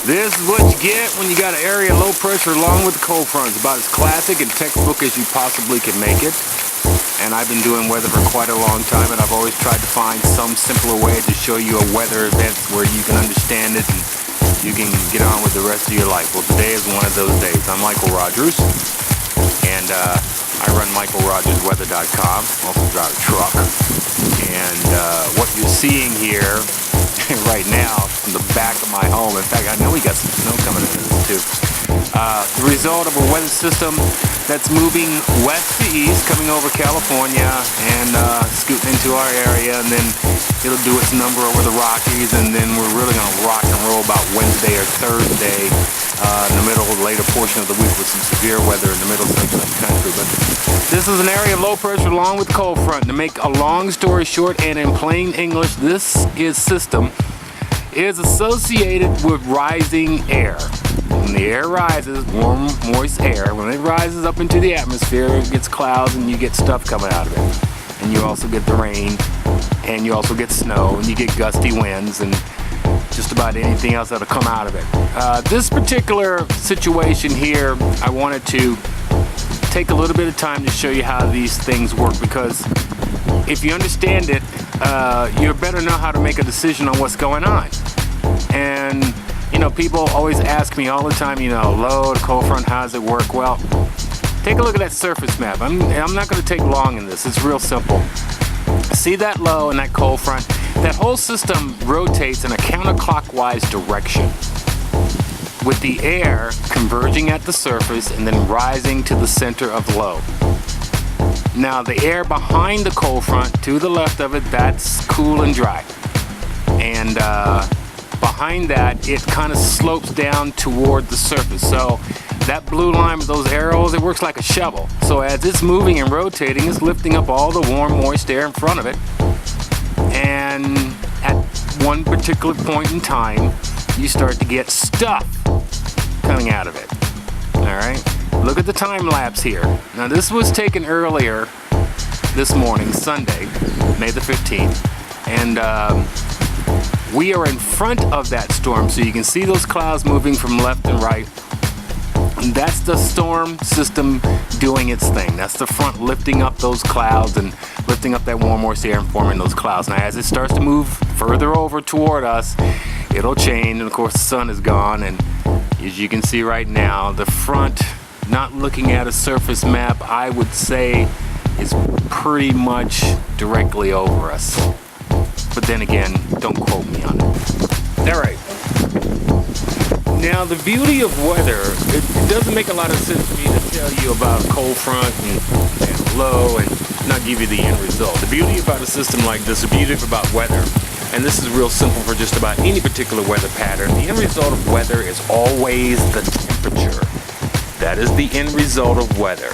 This is what you get when you got an area of low pressure along with the cold front. It's about as classic and textbook as you possibly can make it. And I've been doing weather for quite a long time, and I've always tried to find some simpler way to show you a weather event where you can understand it and you can get on with the rest of your life. Well, today is one of those days. I'm Michael Rogers, and I run MichaelRogersWeather.com, also drive a truck. And what you're seeing here right now from the back of my home, in fact, I know we got some snow coming in this too. The result of a weather system that's moving west to east, coming over California and scooting into our area, and then it'll do its number over the Rockies, and then we're really going to rock and roll about Wednesday or Thursday in the middle, later portion of the week with some severe weather in the middle section of the country. But this is an area of low pressure along with cold front. To make a long story short and in plain English, this system is associated with rising air. When the air rises, warm, moist air, when it rises up into the atmosphere, it gets clouds and you get stuff coming out of it. And you also get the rain, and you also get snow, and you get gusty winds, and just about anything else that'll come out of it. This particular situation here, I wanted to take a little bit of time to show you how these things work, because if you understand it, you better know how to make a decision on what's going on. And you know, people always ask me all the time, you know, low to cold front, how does it work? Well, take a look at that surface map. I'm not going to take long in this. It's real simple. See that low and that cold front? That whole system rotates in a counterclockwise direction, with the air converging at the surface and then rising to the center of the low. Now, the air behind the cold front, to the left of it, that's cool and dry. And behind that, it kind of slopes down toward the surface. So that blue line with those arrows, it works like a shovel. So as it's moving and rotating, it's lifting up all the warm, moist air in front of it. And at one particular point in time, you start to get stuff coming out of it. All right, look at the time lapse here. Now this was taken earlier this morning, Sunday, May the 15th. And we are in front of that storm, so you can see those clouds moving from left and right. And that's the storm system doing its thing. That's the front lifting up those clouds and lifting up that warm, moist air and forming those clouds. Now, as it starts to move further over toward us, it'll change, and of course the sun is gone. And as you can see right now, the front, not looking at a surface map, I would say is pretty much directly over us. But then again, don't quote me on it. All right. Now, the beauty of weather, it doesn't make a lot of sense to me to tell you about cold front and low and not give you the end result. The beauty about a system like this, the beauty about weather, and this is real simple for just about any particular weather pattern, the end result of weather is always the temperature. That is the end result of weather.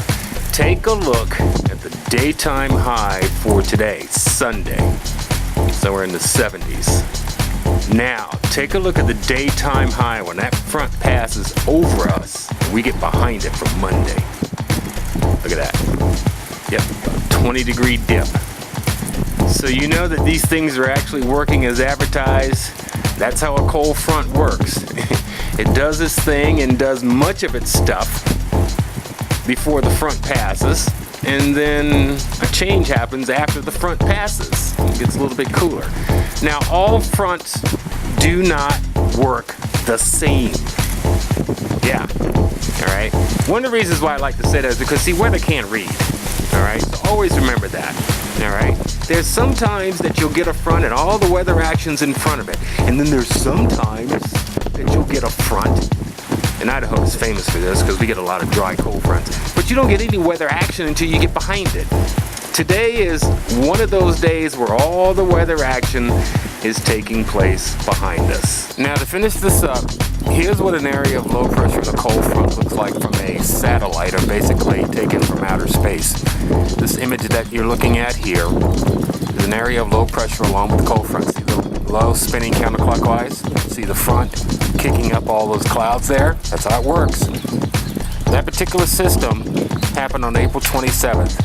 Take a look at the daytime high for today, Sunday. So we're in the 70s. Now, take a look at the daytime high when that front passes over us and we get behind it for Monday. Look at that. Yep, 20-degree dip. So you know that these things are actually working as advertised. That's how a cold front works. It does its thing and does much of its stuff before the front passes. And then a change happens after the front passes. It gets a little bit cooler. Now, all fronts do not work the same. Yeah, all right? One of the reasons why I like to say that is because, see, weather can't read, all right? So always remember that, all right? There's some times that you'll get a front and all the weather action's in front of it. And then there's some times that you'll get a front. And Idaho is famous for this because we get a lot of dry, cold fronts. But you don't get any weather action until you get behind it. Today is one of those days where all the weather action is taking place behind us. Now, to finish this up, here's what an area of low pressure in a cold front looks like from a satellite, or basically taken from outer space. This image that you're looking at here is an area of low pressure along with the cold front. See the low spinning counterclockwise? See the front kicking up all those clouds there? That's how it works. That particular system happened on April 27th.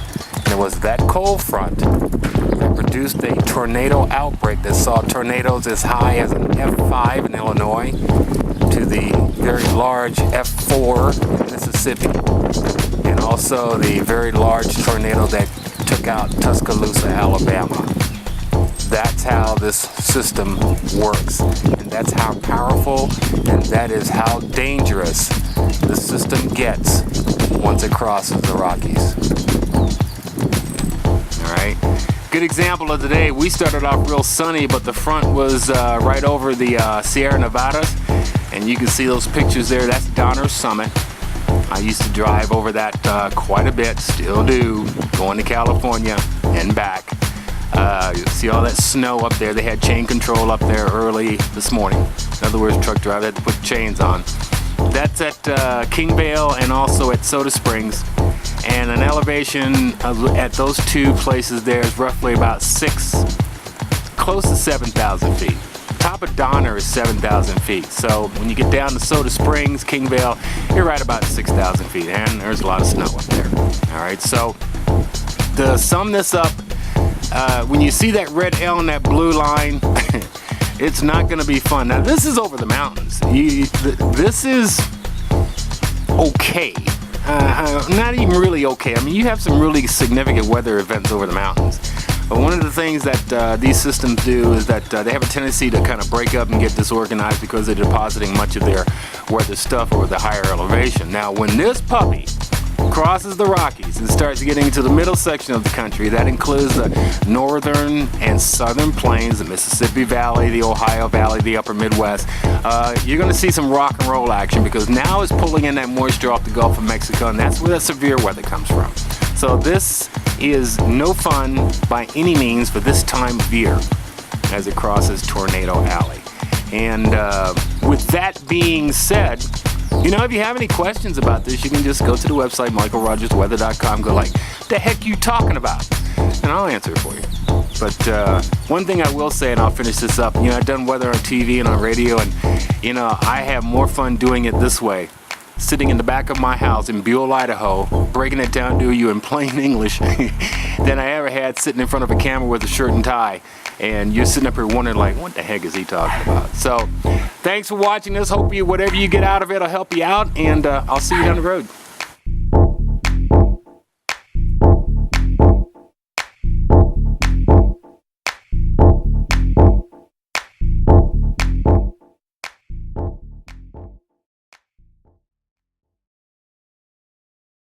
And it was that cold front that produced a tornado outbreak that saw tornadoes as high as an F5 in Illinois to to the very large F4 in Mississippi, and also the very large tornado that took out Tuscaloosa, Alabama. That's how this system works, and that's how powerful, and that is how dangerous the system gets once it crosses the Rockies. Alright, good example of the day. We started off real sunny, but the front was right over the Sierra Nevadas, and you can see those pictures there. That's Donner's Summit. I used to drive over that quite a bit, still do, going to California and back. You see all that snow up there. They had chain control up there early this morning. In other words, truck driver had to put chains on. That's at King Vale and also at Soda Springs. And an elevation at those two places there is roughly about close to 7,000 feet. Top of Donner is 7,000 feet. So when you get down to Soda Springs, King Vale, you're right about 6,000 feet. And there's a lot of snow up there. All right, so to sum this up, when you see that red L and that blue line, it's not going to be fun. Now, this is over the mountains. This is okay. Not even really okay. I mean, you have some really significant weather events over the mountains. But one of the things that these systems do is that they have a tendency to kind of break up and get disorganized because they're depositing much of their weather stuff over the higher elevation. Now, when this puppy crosses the Rockies and starts getting into the middle section of the country, that includes the northern and southern plains, the Mississippi Valley, the Ohio Valley, the upper Midwest, you're going to see some rock and roll action, because now it's pulling in that moisture off the Gulf of Mexico, and that's where that severe weather comes from. So this is no fun by any means for this time of year as it crosses Tornado Alley. And with that being said, you know, if you have any questions about this, you can just go to the website, michaelrogersweather.com, go like, the heck you talking about? And I'll answer it for you. But one thing I will say, and I'll finish this up, you know, I've done weather on TV and on radio, and, you know, I have more fun doing it this way, sitting in the back of my house in Buhl, Idaho, breaking it down to you in plain English, than I ever had sitting in front of a camera with a shirt and tie. And you're sitting up here wondering, like, what the heck is he talking about? So, thanks for watching this. Hope whatever you get out of it will help you out, and I'll see you down the road.